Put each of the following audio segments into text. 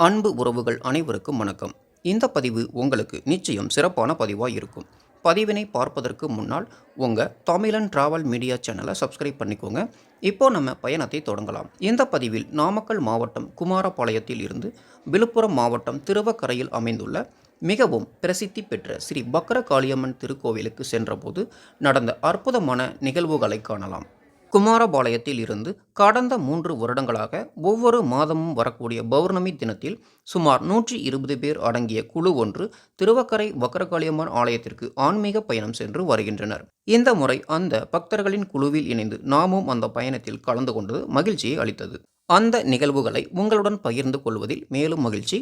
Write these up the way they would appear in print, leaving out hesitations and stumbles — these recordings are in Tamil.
அன்பு உறவுகள் அனைவருக்கும் வணக்கம். இந்த பதிவு உங்களுக்கு நிச்சயம் சிறப்பான பதிவாக இருக்கும். பதிவினை பார்ப்பதற்கு முன்னால் உங்கள் தமிழன் டிராவல் மீடியா சேனலை சப்ஸ்கிரைப் பண்ணிக்கோங்க. இப்போ நம்ம பயணத்தை தொடங்கலாம். இந்த பதிவில் நாமக்கல் மாவட்டம் குமாரபாளையத்தில் இருந்து விழுப்புரம் மாவட்டம் திருவக்கரையில் அமைந்துள்ள மிகவும் பிரசித்தி பெற்ற ஸ்ரீ பக்ர காளியம்மன் திருக்கோவிலுக்கு சென்றபோது நடந்த அற்புதமான நிகழ்வுகளை காணலாம். குமாரபாளையத்தில் இருந்து கடந்த 3 வருடங்களாக ஒவ்வொரு மாதமும் வரக்கூடிய பௌர்ணமி தினத்தில் சுமார் 120 பேர் அடங்கிய குழு ஒன்று திருவக்கரை வக்ரகாளியம்மன் ஆலயத்திற்கு ஆன்மீக பயணம் சென்று வருகின்றனர். இந்த முறை அந்த பக்தர்களின் குழுவில் இணைந்து நாமும் அந்த பயணத்தில் கலந்து கொண்டது மகிழ்ச்சியை அளித்தது. அந்த நிகழ்வுகளை உங்களுடன் பகிர்ந்து கொள்வதில் மேலும் மகிழ்ச்சி.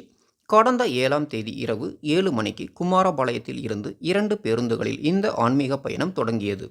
கடந்த 7ஆம் தேதி இரவு 7 மணிக்கு குமாரபாளையத்தில் இருந்து 2 பேருந்துகளில் இந்த ஆன்மீக பயணம் தொடங்கியது.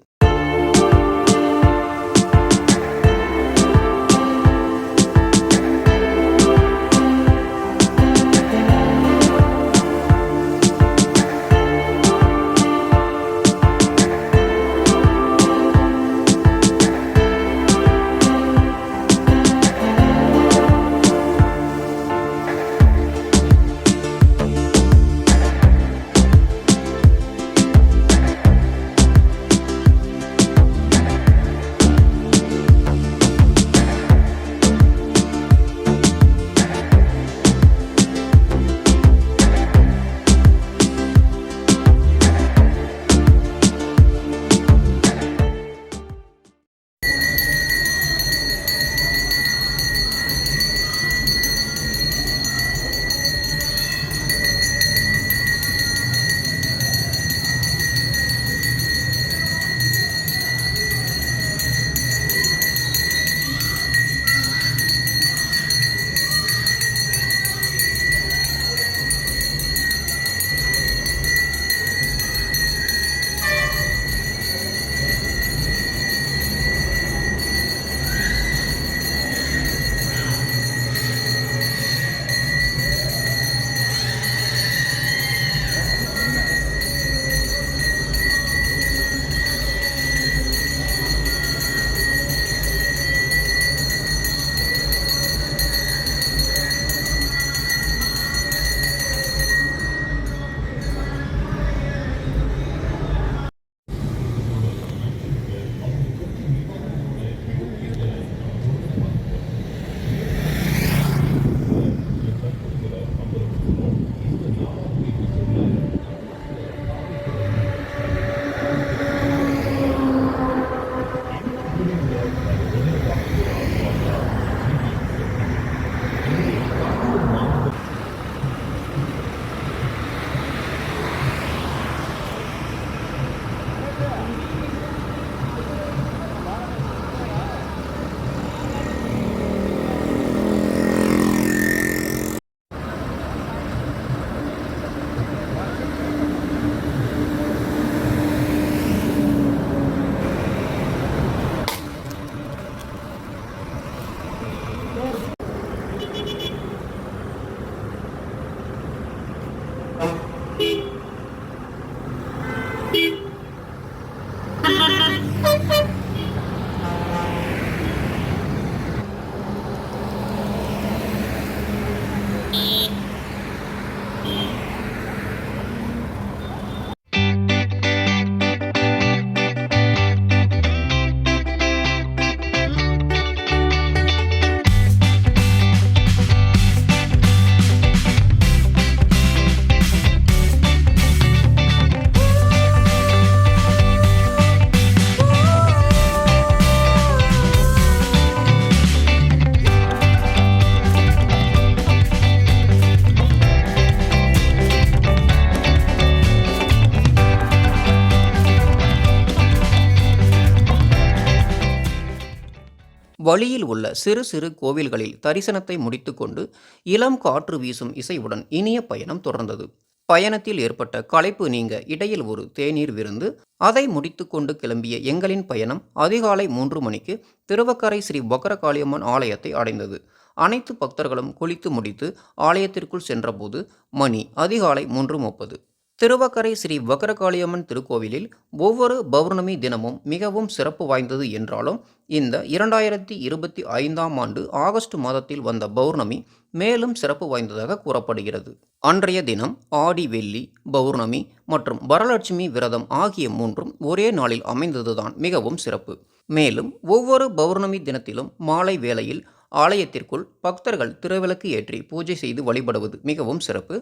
வழியில் உள்ள சிறு சிறு கோவில்களில் தரிசனத்தை முடித்துக்கொண்டு இளம் காற்று வீசும் இசையுடன் இனிய பயணம் தொடர்ந்தது. பயணத்தில் ஏற்பட்ட களைப்பு நீங்க இடையில் ஒரு தேநீர் விருந்து. அதை முடித்துக்கொண்டு கிளம்பிய எங்களின் பயணம் அதிகாலை 3 மணிக்கு திருவக்கரை ஸ்ரீ பக்ரகாளியம்மன் ஆலயத்தை அடைந்தது. அனைத்து பக்தர்களும் குளித்து முடித்து ஆலயத்திற்குள் சென்றபோது மணி அதிகாலை 3:30. திருவக்கரை ஸ்ரீ வக்கரகாளியம்மன் திருக்கோவிலில் ஒவ்வொரு பௌர்ணமி தினமும் மிகவும் சிறப்பு வாய்ந்தது என்றாலும் இந்த 2025ஆம் ஆண்டு ஆகஸ்ட் மாதத்தில் வந்த பௌர்ணமி மேலும் சிறப்பு வாய்ந்ததாக கூறப்படுகிறது. அன்றைய தினம் ஆடி வெள்ளி, பௌர்ணமி மற்றும் வரலட்சுமி விரதம் ஆகிய மூன்றும் ஒரே நாளில் அமைந்ததுதான் மிகவும் சிறப்பு. மேலும் ஒவ்வொரு பௌர்ணமி தினத்திலும் மாலை வேளையில் ஆலயத்திற்குள் பக்தர்கள் திருவிளக்கு ஏற்றி பூஜை செய்து வழிபடுவது மிகவும் சிறப்பு.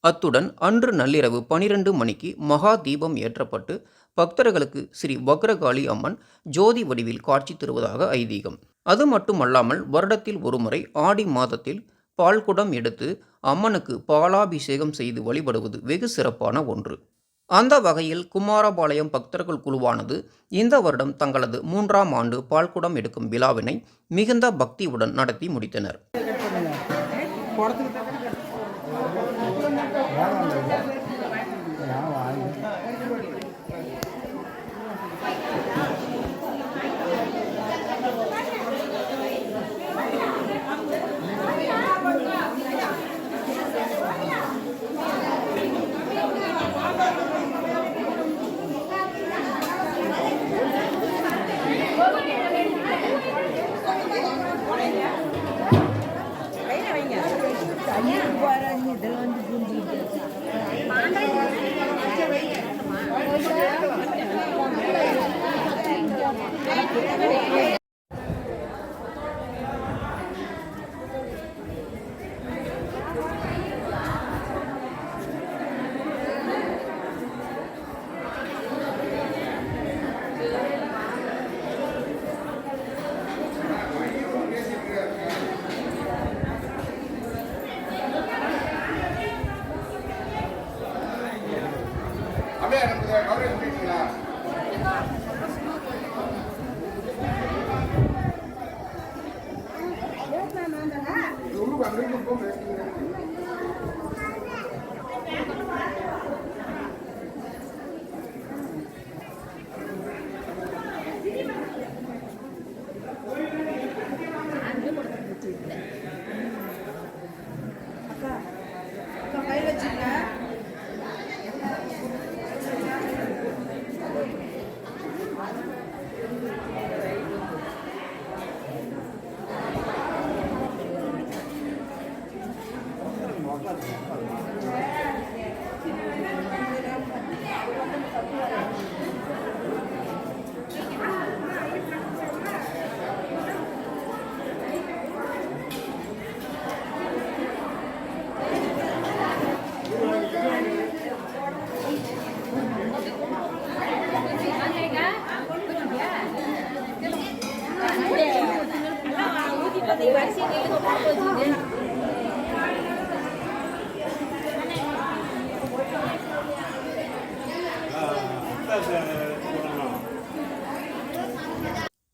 அத்துடன் அன்று நள்ளிரவு 12 மணிக்கு மகா தீபம் ஏற்றப்பட்டு பக்தர்களுக்கு ஸ்ரீ வக்ரகாளி அம்மன் ஜோதி வடிவில் காட்சி தருவதாக ஐதீகம். அது மட்டுமல்லாமல் வருடத்தில் ஒருமுறை ஆடி மாதத்தில் பால்குடம் எடுத்து அம்மனுக்கு பாலாபிஷேகம் செய்து வழிபடுவது வெகு சிறப்பான ஒன்று. அந்த வகையில் குமாரபாளையம் பக்தர்கள் குழுவானது இந்த வருடம் தங்களது 3ஆம் ஆண்டு பால்குடம் எடுக்கும் விழாவினை மிகுந்த பக்தியுடன் நடத்தி முடித்தனர்.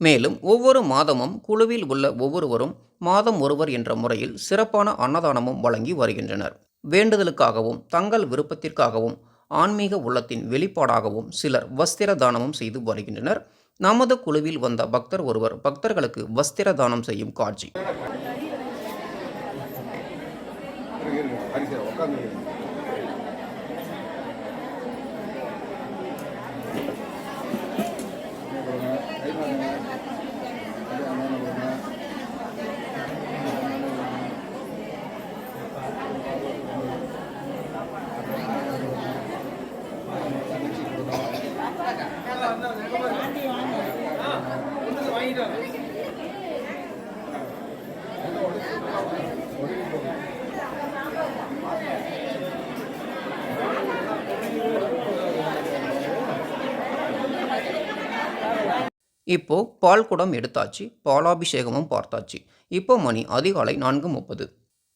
மேலும் ஒவ்வொரு மாதமும் குழுவில் உள்ள ஒவ்வொருவரும் மாதம் ஒருவர் என்ற முறையில் சிறப்பான அன்னதானமும் வழங்கி வருகின்றனர். வேண்டுதலுக்காகவும் தங்கள் விருப்பத்திற்காகவும் ஆன்மீக உள்ளத்தின் வெளிப்பாடாகவும் சிலர் வஸ்திர தானமும் செய்து வருகின்றனர். நமது குழுவில் வந்த பக்தர் ஒருவர் பக்தர்களுக்கு வஸ்திர தானம் செய்யும் காட்சி. இப்போ பால் குடம் எடுத்தாச்சு, பாலாபிஷேகமும் பார்த்தாச்சு. இப்போ மணி அதிகாலை 4:30.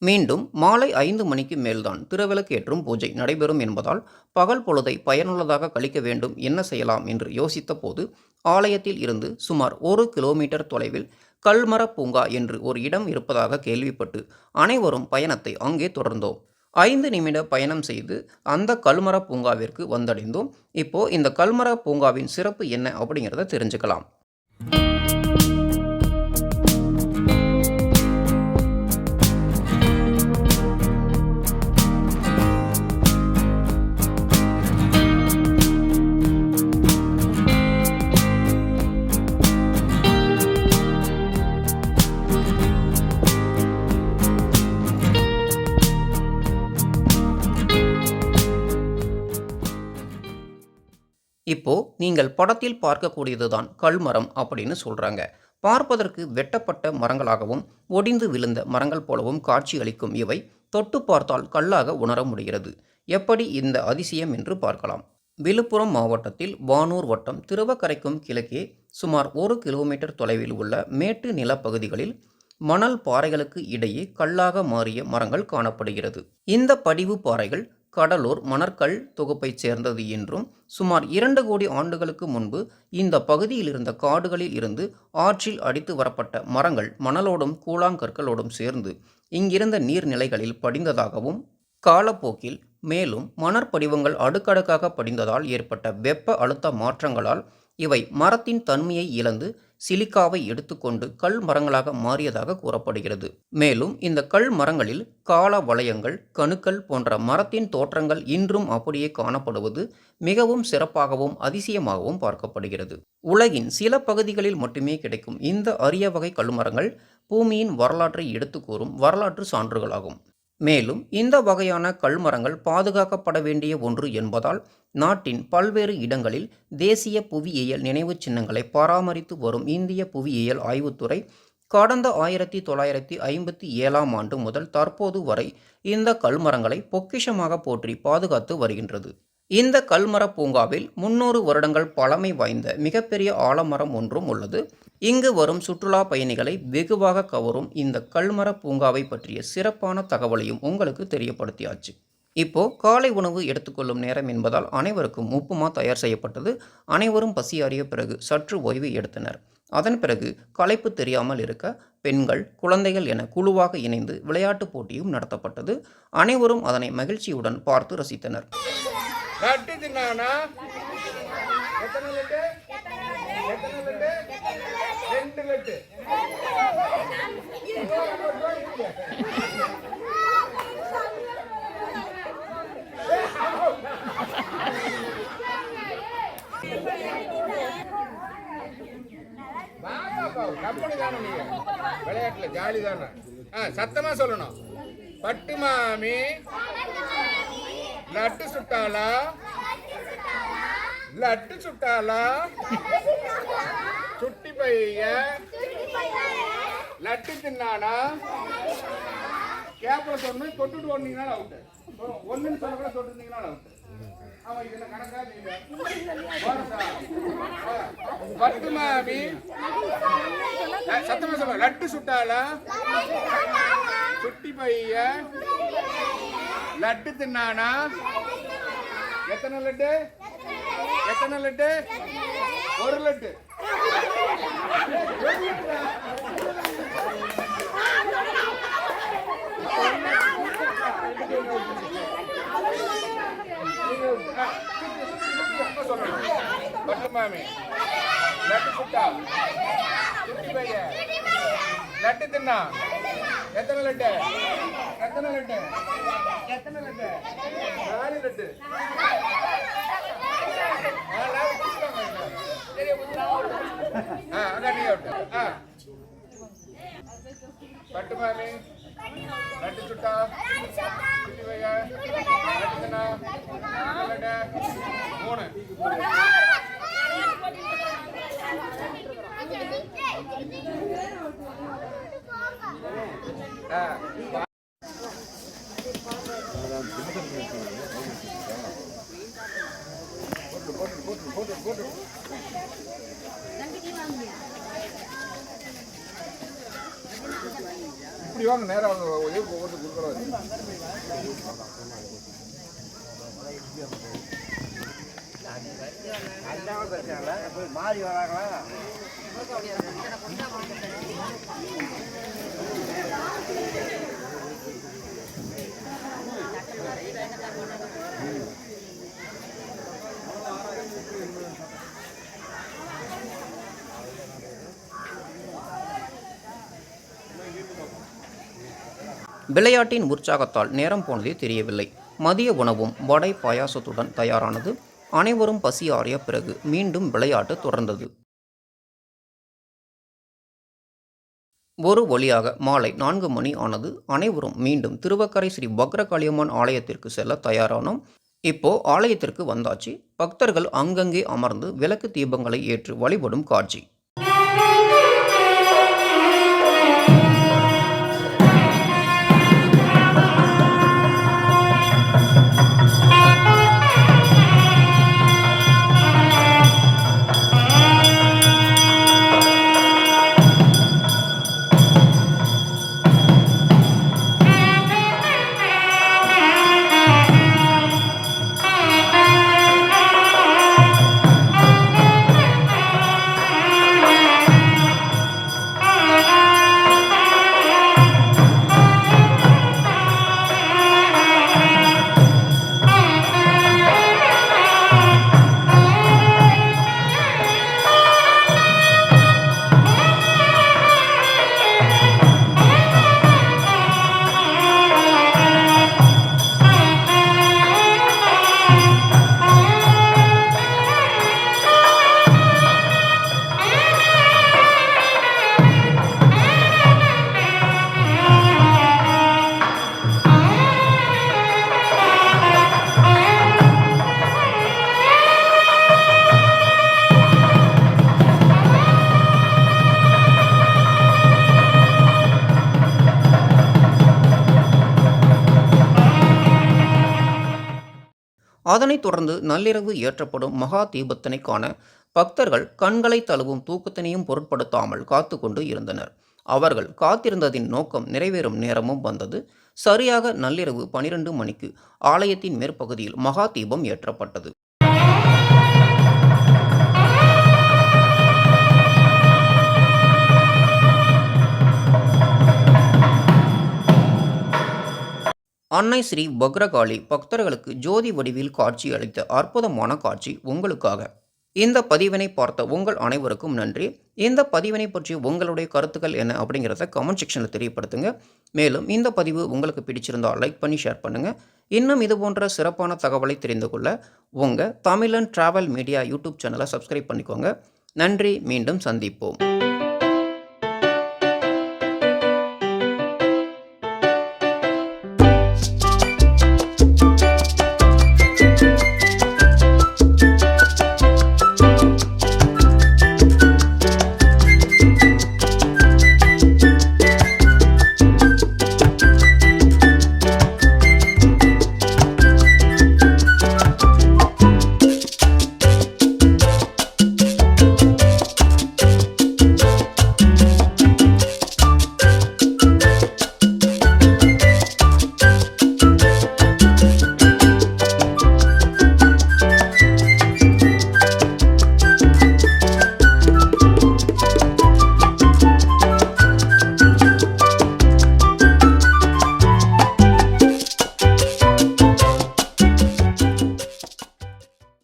மீண்டும் மாலை 5 மணிக்கு மேல்தான் திருவிளக்கேற்றும் பூஜை நடைபெறும் என்பதால் பகல் பொழுதை பயனுள்ளதாக கழிக்க வேண்டும், என்ன செய்யலாம் என்று யோசித்த போது ஆலயத்தில் இருந்து சுமார் 1 கிலோமீட்டர் தொலைவில் கல்மர பூங்கா என்று ஒரு இடம் இருப்பதாக கேள்விப்பட்டு அனைவரும் பயணத்தை அங்கே தொடர்ந்தோம். 5 நிமிட பயணம் செய்து அந்த கல்மர பூங்காவிற்கு வந்தடைந்தோம். இப்போ இந்த கல்மர பூங்காவின் சிறப்பு என்ன அப்படிங்கிறத தெரிஞ்சுக்கலாம். நீங்கள் படத்தில் பார்க்கக்கூடியதுதான் கல்மரம் அப்படின்னு சொல்றாங்க. பார்ப்பதற்கு வெட்டப்பட்ட மரங்களாகவும் ஒடிந்து விழுந்த மரங்கள் போலவும் காட்சி அளிக்கும் இவை தொட்டு பார்த்தால் கல்லாக உணர முடிகிறது. எப்படி இந்த அதிசயம் என்று பார்க்கலாம். விழுப்புரம் மாவட்டத்தில் வானூர் வட்டம் திருவக்கரைக்கும் கிழக்கே சுமார் 1 கிலோமீட்டர் தொலைவில் உள்ள மேட்டு நிலப்பகுதிகளில் மணல் பாறைகளுக்கு இடையே கல்லாக மாறிய மரங்கள் காணப்படுகிறது. இந்த படிவு பாறைகள் கடலூர் மணற்கல் தொகுப்பைச் சேர்ந்தது என்றும் சுமார் 2 கோடி ஆண்டுகளுக்கு முன்பு இந்த பகுதியில் இருந்த காடுகளில் இருந்து ஆற்றில் அடித்து வரப்பட்ட மரங்கள் மணலோடும் கூழாங்கற்களோடும் சேர்ந்து இங்கிருந்த நீர்நிலைகளில் படிந்ததாகவும் காலப்போக்கில் மேலும் மணற்படிவங்கள் அடுக்கடுக்காக படிந்ததால் ஏற்பட்ட வெப்ப அழுத்த மாற்றங்களால் இவை மரத்தின் தன்மையை இழந்து சிலிக்காவை எடுத்துக்கொண்டு கல் மரங்களாக மாறியதாக கூறப்படுகிறது. மேலும் இந்த கல் மரங்களில் கால வளையங்கள் கணுக்கள் போன்ற மரத்தின் தோற்றங்கள் இன்றும் அப்படியே காணப்படுவது மிகவும் சிறப்பாகவும் அதிசயமாகவும் பார்க்கப்படுகிறது. உலகின் சில பகுதிகளில் மட்டுமே கிடைக்கும் இந்த அரிய வகை கல்மரங்கள் பூமியின் வரலாற்றை எடுத்து கூறும் வரலாற்று சான்றுகளாகும். மேலும் இந்த வகையான கல்மரங்கள் பாதுகாக்கப்பட வேண்டிய ஒன்று என்பதால் நாட்டின் பல்வேறு இடங்களில் தேசிய புவியியல் நினைவுச் சின்னங்களை பராமரித்து வரும் இந்திய புவியியல் ஆய்வுத்துறை கடந்த 1957ஆம் ஆண்டு முதல் தற்போது வரை இந்த கல்மரங்களை பொக்கிஷமாக போற்றி பாதுகாத்து வருகின்றது. இந்த கல்மர பூங்காவில் 300 வருடங்கள் பழமை வாய்ந்த மிகப்பெரிய ஆலமரம் ஒன்றும் உள்ளது. இங்கு வரும் சுற்றுலா பயணிகளை வெகுவாக கவரும் இந்த கல்மர பூங்காவை பற்றிய சிறப்பான தகவலையும் உங்களுக்கு தெரியப்படுத்தியாச்சு. இப்போ காலை உணவு எடுத்துக்கொள்ளும் நேரம் என்பதால் அனைவருக்கும் உப்புமா தயார் செய்யப்பட்டது. அனைவரும் பசியாறிய பிறகு சற்று ஓய்வு எடுத்தனர். அதன் பிறகு களைப்பு தெரியாமல் இருக்க பெண்கள் குழந்தைகள் என குழுவாக இணைந்து விளையாட்டுப் போட்டியும் நடத்தப்பட்டது. அனைவரும் அதனை மகிழ்ச்சியுடன் பார்த்து ரசித்தனர். லட்டு தின்னானா எத்தனை லட்டு? எத்தனை லட்டு? 2 லட்டு. கம்பெனி தானே நீங்க விளையாட்டுல ஜாலி தானே. சத்தமா சொல்லணும். பட்டு மாமி லட்டு சுட்டாலா? லட்டு சுட்டாலா? சுட்டி பைய லட்டு தின்னானா? கேப்ல சொன்னு தொட்டுட்டு ஒன்னீங்கன்னா அவுட்டு. ஒண்ணுன்னு சொல்ல கூட தொட்டுருந்தீங்கன்னா அவுட்டு. அவன் இதுல கணக்கா நீங்க பட்டு மாமி சத்தமா சொல்ல லட்டு சுட்டாலா? சுட்டி பைய லட்டு தின்னானா? எத்தனை லட்டு? எத்தனை லட்டு? 1 லட்டு. பட்டு மாமி லட்டு சுட்டா சுட்டி பைய லட்டு தின்னா எத்தனை லட்டு? எத்தனை லட்டு? எத்தனை லட்டு? 4 லட்டு. பட்டு மாமி லட்டு சுட்டா சுட்டி பைய லட்டு தின்னா 3. இப்படி வாங்க நேரம் வாங்க ஒவ்வொரு குறுக்கணும். மாறி வராங்களா? விளையாட்டின் உற்சாகத்தால் நேரம் போனதே தெரியவில்லை. மதிய உணவும் வடை பாயாசத்துடன் தயாரானது. அனைவரும் பசி ஆறிய பிறகு மீண்டும் விளையாட்டு தொடர்ந்தது. ஒரு வழியாக மாலை 4 மணி ஆனது. அனைவரும் மீண்டும் திருவக்கரை ஸ்ரீ பக்ரகாளியம்மன் ஆலயத்திற்கு செல்ல தயாரானோம். இப்போ ஆலயத்திற்கு வந்தாச்சு. பக்தர்கள் அங்கங்கே அமர்ந்து விளக்கு தீபங்களை ஏற்று வழிபடும் காட்சி. அதனைத் தொடர்ந்து நள்ளிரவு ஏற்றப்படும் மகா தீபத்தினை காண பக்தர்கள் கண்களை தழுவும் தூக்கத்தினையும் பொருட்படுத்தாமல் காத்து கொண்டு இருந்தனர். அவர்கள் காத்திருந்ததின் நோக்கம் நிறைவேறும் நேரமும் வந்தது. சரியாக நள்ளிரவு 12 மணிக்கு ஆலயத்தின் மேற்பகுதியில் மகா தீபம் ஏற்றப்பட்டது. அன்னை ஸ்ரீ பக்ரகாளி பக்தர்களுக்கு ஜோதி வடிவில் காட்சி அளித்த அற்புதமான காட்சி உங்களுக்காக. இந்த பதிவினை பார்த்த உங்கள் அனைவருக்கும் நன்றி. இந்த பதிவினை பற்றி உங்களுடைய கருத்துக்கள் என்ன அப்படிங்கிறத கமெண்ட் செக்ஷனில் தெரியப்படுத்துங்க. மேலும் இந்த பதிவு உங்களுக்கு பிடிச்சிருந்தால் லைக் பண்ணி ஷேர் பண்ணுங்கள். இன்னும் இது போன்ற சிறப்பான தகவலை தெரிந்து கொள்ள உங்கள் தமிழன் டிராவல் மீடியா யூடியூப் சேனலை சப்ஸ்கிரைப் பண்ணிக்கோங்க. நன்றி. மீண்டும் சந்திப்போம்.